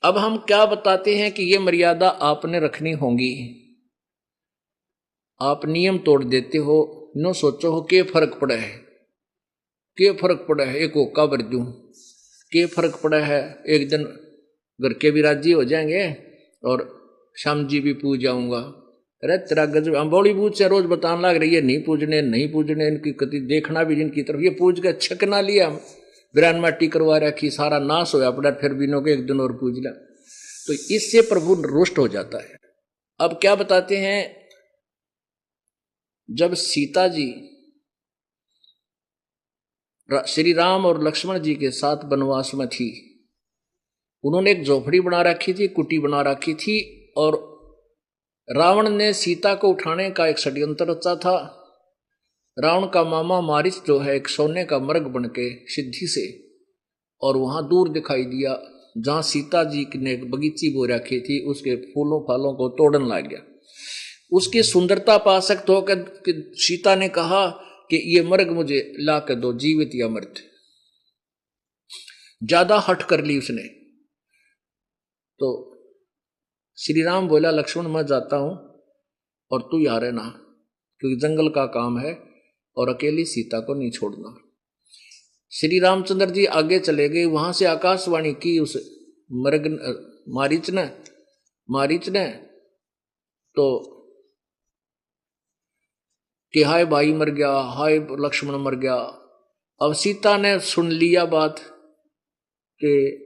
अब हम क्या बताते हैं कि ये मर्यादा आपने रखनी होगी। आप नियम तोड़ देते हो, नो सोचो हो के फर्क पड़ा है, के फर्क पड़ा है, एक होका भर दूं, के फर्क पड़ा है, एक दिन घर के भी राजी हो जाएंगे और श्याम जी भी पूज जाऊंगा। अरे तेरा गजब, हम बॉलीवुड से रोज बताने लग रही है नहीं पूजने नहीं पूजने, इनकी कति देखना भी जिनकी तरफ, ये पूज के छकना लिया, बिरान माटी करवा रखी, सारा नाश होया पड़ा, फिर भी नो के एक दिन और पूज लिया, तो इससे प्रभु रुष्ट हो जाता है। अब क्या बताते हैं, जब सीता जी श्री राम और लक्ष्मण जी के साथ वनवास में थी, उन्होंने एक झोपड़ी बना रखी थी, कुटी बना रखी थी, और रावण ने सीता को उठाने का एक षड्यंत्र रचा था। रावण का मामा मारिच जो है एक सोने का मर्ग बन के सिद्धि से, और वहां दूर दिखाई दिया जहां सीता जी ने एक बगीची बो रखी थी, उसके फूलों फालों को तोड़न लग गया। उसकी सुंदरता पासक्त होकर सीता ने कहा कि ये मर्ग मुझे ला कर दो, जीवित या मृत। ज्यादा हट कर ली उसने। तो श्री राम बोला, लक्ष्मण मैं जाता हूं और तू यहाँ रहना, क्योंकि जंगल का काम है और अकेली सीता को नहीं छोड़ना। श्री रामचंद्र जी आगे चले गए, वहां से आकाशवाणी की उस मर्ग मारीच ने तो कि हाय भाई मर गया, हाय लक्ष्मण मर गया। अब सीता ने सुन लिया बात कि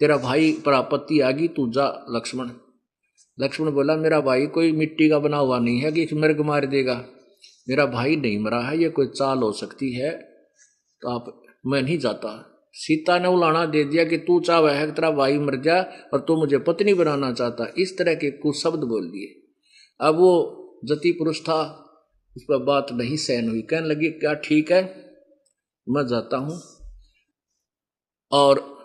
तेरा भाई पर आपत्ति आ गई, तू जा लक्ष्मण। लक्ष्मण बोला, मेरा भाई कोई मिट्टी का बना हुआ नहीं है कि मृग मार देगा, मेरा भाई नहीं मरा है, ये कोई चाल हो सकती है, तो आप, मैं नहीं जाता। सीता ने उलाना दे दिया कि तू चाहे है तेरा भाई मर जा और तू मुझे पत्नी बनाना चाहता, इस तरह के कुछ शब्द बोल दिए। अब वो जति पुरुष था, उस पर बात नहीं सहन हुई, कहने लगी क्या ठीक है मैं जाता हूं। और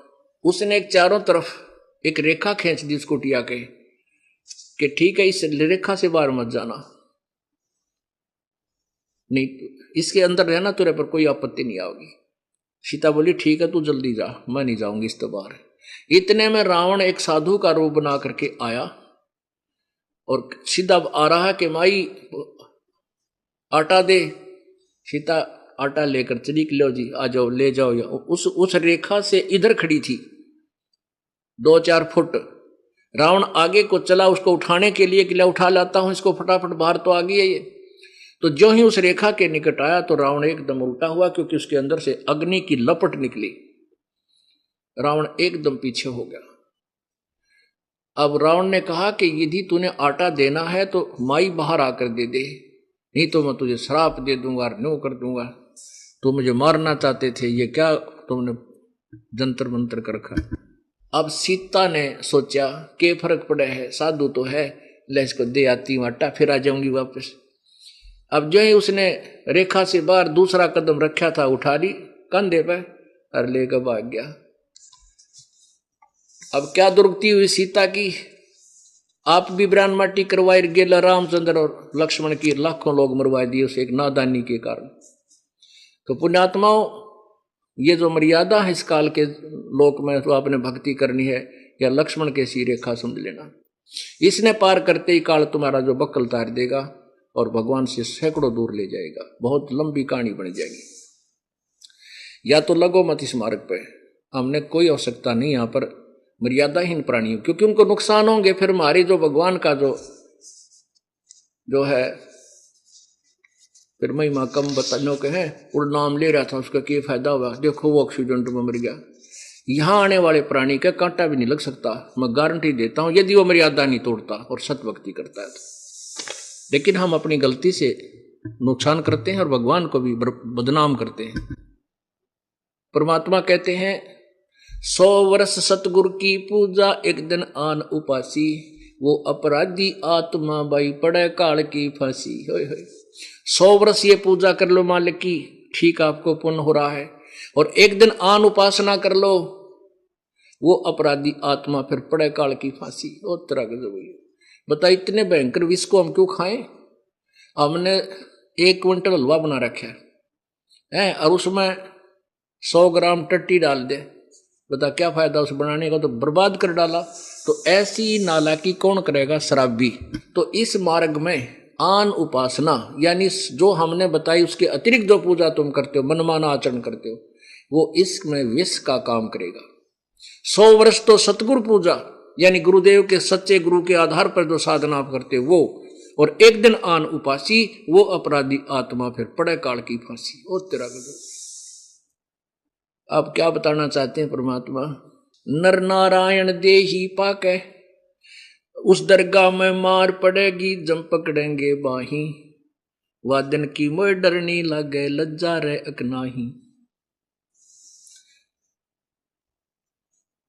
उसने एक चारों तरफ एक रेखा खींच दी उस कुटिया के कि ठीक है इस रेखा से बाहर मत जाना, नहीं इसके अंदर रहना, तेरे पर कोई आपत्ति नहीं आएगी। सीता बोली ठीक है तू जल्दी जा, मैं नहीं जाऊंगी इस तो बाहर। इतने में रावण एक साधु का रूप बना करके आया और सीधा आ रहा है कि माई आटा दे। सीता आटा लेकर चली कि लो जी आ जाओ ले जाओ। उस रेखा से इधर खड़ी थी 2-4 फुट। रावण आगे को चला उसको उठाने के लिए कि ले उठा लाता हूं इसको फटाफट, बाहर तो आ गई है ये। तो जो ही उस रेखा के निकट आया तो रावण एकदम उल्टा हुआ, क्योंकि उसके अंदर से अग्नि की लपट निकली। रावण एकदम पीछे हो गया। अब रावण ने कहा कि यदि तूने आटा देना है तो माई बाहर आकर दे दे, नहीं तो मैं तुझे श्राप दे दूंगा, नो कर दूंगा। तो मुझे मारना चाहते थे, ये क्या तुमने जंतर मंतर कर रखा। अब सीता ने सोचा के फर्क पड़ा है, साधु तो है, ले इसको दे आती हूं आटा, फिर आ जाऊंगी वापस। अब जो ही उसने रेखा से बाहर दूसरा कदम रखा था, उठा ली कंधे पे और लेकर भाग गया। अब क्या दुर्गति हुई सीता की, आप भी ब्रान माटी करवाई गेला, रामचंद्र और लक्ष्मण की लाखों लोग मरवा दिए उसे एक नादानी के कारण। तो पुण्यात्माओं, ये जो मर्यादा है इस काल के लोक में, तो आपने भक्ति करनी है या लक्ष्मण के सी रेखा समझ लेना। इसने पार करते ही काल तुम्हारा जो बक्कल तार देगा और भगवान से सैकड़ों दूर ले जाएगा। बहुत लंबी कहानी बन जाएगी। या तो लगो मत इस मार्ग पे, हमने कोई आवश्यकता नहीं यहाँ पर मर्यादाहीन प्राणियों, क्योंकि उनको नुकसान होंगे। फिर हमारी जो भगवान का जो है फिर महिमा कम बताने के हैं। और नाम ले रहा था उसका क्या फायदा हुआ, देखो वो एक्सीडेंट में मर गया। यहां आने वाले प्राणी का कांटा भी नहीं लग सकता, मैं गारंटी देता हूं, यदि वो मर्यादा नहीं तोड़ता और सतभक्ति करता है तो। लेकिन हम अपनी गलती से नुकसान करते हैं और भगवान को भी बदनाम करते हैं। परमात्मा कहते हैं 100 वर्ष सतगुरु की पूजा, एक दिन आन उपासी, वो अपराधी आत्मा बाई पड़े काल की फांसी। 100 वर्ष ये पूजा कर लो मालिक की, ठीक आपको पुण्य हो रहा है, और एक दिन आन उपासना कर लो, वो अपराधी आत्मा फिर पड़े काल की फांसी। ओ तरह के बता, इतने भयंकर विष को हम क्यों खाएं। हमने 1 क्विंटल हलवा बना रखा है और उसमें 100 ग्राम टट्टी डाल दे, बता क्या फायदा उस बनाने का, तो बर्बाद कर डाला। तो ऐसी नालायकी कौन करेगा? शराबी। तो इस मार्ग में आन उपासना यानी जो हमने बताई उसके अतिरिक्त जो पूजा तुम करते हो, मनमाना आचरण करते हो, वो इसमें विष का काम करेगा। 100 वर्ष तो सतगुरु पूजा यानी गुरुदेव के सच्चे गुरु के आधार पर जो साधना आप करते हो वो, और एक दिन आन उपासी, वो अपराधी आत्मा फिर पड़े काल की फांसी। और तेरा गजब। आप क्या बताना चाहते हैं परमात्मा? नर नारायण देही पाके, उस दरगाह में मार पड़ेगी जम पकड़ेंगे बाही, वादन की मोह डरनी लगे लज्जा रे अकनाही।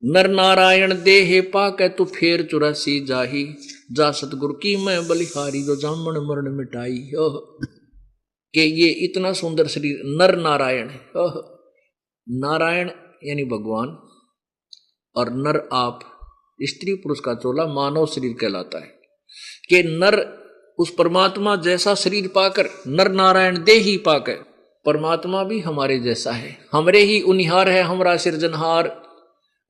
नर नारायण देहे पाके तू फेर 84 जाही, जा सतगुरु की मैं बलिहारी जो जामन मरण मिटाई। के ये इतना सुंदर शरीर नर नारायण, नारायण यानी भगवान, और नर आप स्त्री पुरुष का चोला मानव शरीर कहलाता है। कि नर उस परमात्मा जैसा शरीर पाकर, नर नारायण देही पाकर, परमात्मा भी हमारे जैसा है, हमरे ही उनिहार है हमारा सिरजनहार।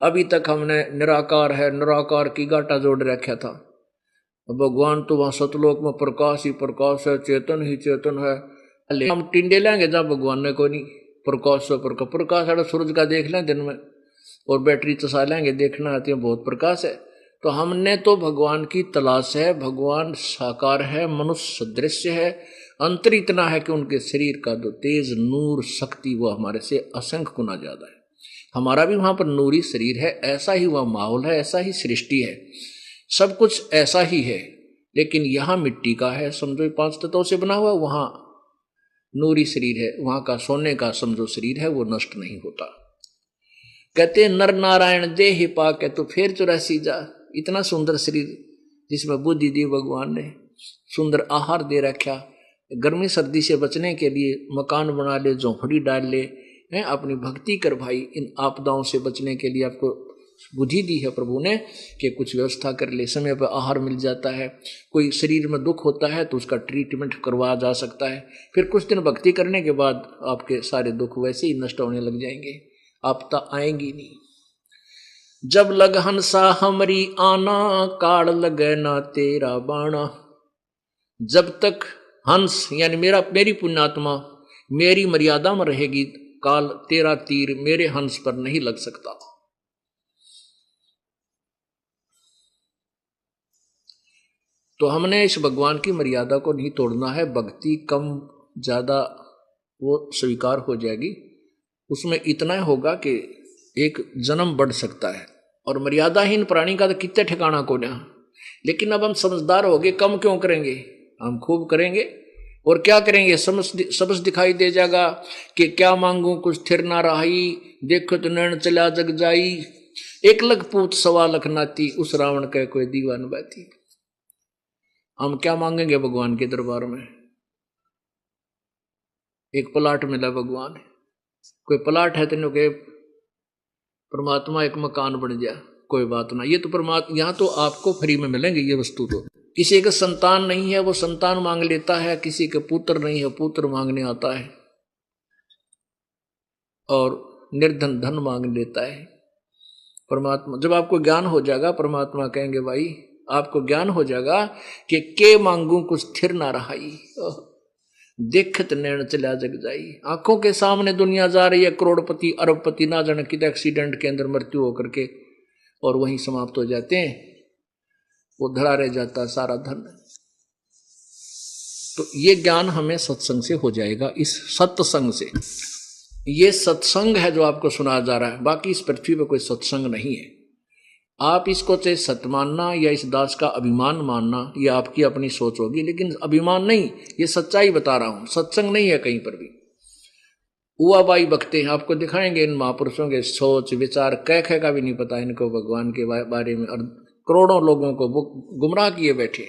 अभी तक हमने निराकार है निराकार की गाटा जोड़ रखा था। भगवान तो वहां सतलोक में प्रकाश ही प्रकाश है, चेतन ही चेतन है। हम टिंडे लेंगे जहां भगवान ने कोई नहीं, प्रकाश से प्रकाश, प्रकाश साढ़े सूरज का देख लें दिन में, और बैटरी चसा लेंगे देखना आती है बहुत प्रकाश है। तो हमने तो भगवान की तलाश है, भगवान साकार है, मनुष्य सदृश्य है, अंतर इतना है कि उनके शरीर का जो तेज नूर शक्ति वो हमारे से असंख्य गुना ज्यादा है। हमारा भी वहां पर नूरी शरीर है, ऐसा ही वह माहौल है, ऐसा ही सृष्टि है, सब कुछ ऐसा ही है। लेकिन यहाँ मिट्टी का है समझो, 5 तत्वों से बना हुआ, वहां नूरी शरीर है, वहां का सोने का समझो शरीर है, वो नष्ट नहीं होता। कहते नर नारायण देह पाके तो फिर 84 जा। इतना सुंदर शरीर जिसमें बुद्धि दी भगवान ने, सुंदर आहार दे रखा, गर्मी सर्दी से बचने के लिए मकान बना ले, झोंपड़ी डाल ले, हैं अपनी भक्ति कर भाई। इन आपदाओं से बचने के लिए आपको बुद्धि दी है प्रभु ने कि कुछ व्यवस्था कर ले, समय पर आहार मिल जाता है। कोई शरीर में दुख होता है तो उसका ट्रीटमेंट करवाया जा सकता है, फिर कुछ दिन भक्ति करने के बाद आपके सारे दुख वैसे ही नष्ट होने लग जाएंगे, आपदा आएंगी नहीं। जब लग हंसा हमरी आना, काल लगे ना तेरा बाणा। जब तक हंस यानी मेरी पुण्यात्मा मेरी मर्यादा में रहेगी, काल तेरा तीर मेरे हंस पर नहीं लग सकता। तो हमने इस भगवान की मर्यादा को नहीं तोड़ना है। भक्ति कम ज्यादा वो स्वीकार हो जाएगी, उसमें इतना होगा कि एक जन्म बढ़ सकता है, और मर्यादाहीन प्राणी का तो कितने ठिकाना को ना। लेकिन अब हम समझदार हो गए, कम क्यों करेंगे, हम खूब करेंगे। और क्या करेंगे, समझ दिखाई दे जाएगा कि क्या मांगू कुछ थिर ना रही, देखो तो नैन चला जग जाई, 1 लाख पूत 1.25 लाख नाती, उस रावण का कोई दीवान बैठी। हम क्या मांगेंगे भगवान के दरबार में? एक प्लाट मिला भगवान, कोई प्लाट है तेनों के परमात्मा एक मकान बन जाए, कोई बात ना। ये तो परमात्मा यहाँ तो आपको फ्री में मिलेंगे ये वस्तु। तो किसी के संतान नहीं है वो संतान मांग लेता है, किसी के पुत्र नहीं है पुत्र मांगने आता है, और निर्धन धन मांग लेता है। परमात्मा जब आपको ज्ञान हो जाएगा, परमात्मा कहेंगे भाई आपको ज्ञान हो जाएगा कि के मांगू कुछ थिर ना रहाई, देखत नैन चला जग जाई। आंखों के सामने दुनिया जा रही है, करोड़पति अरबपति ना जाने कितने एक्सीडेंट के अंदर मृत्यु होकर के, और वहीं समाप्त हो जाते हैं, वो धड़ा रह जाता है सारा धन। तो ये ज्ञान हमें सत्संग से हो जाएगा, इस सत्संग से। ये सत्संग है जो आपको सुनाया जा रहा है, बाकी इस पृथ्वी पर कोई सत्संग नहीं है। आप इसको चाहे सत्य मानना या इस दास का अभिमान मानना, ये आपकी अपनी सोच होगी, लेकिन अभिमान नहीं, ये सच्चाई बता रहा हूं, सत्संग नहीं है कहीं पर भी। उआबाई बकते हैं, आपको दिखाएंगे इन महापुरुषों के सोच विचार, कह का भी नहीं पता इनको भगवान के बारे में, और करोड़ों लोगों को वो गुमराह किए बैठे।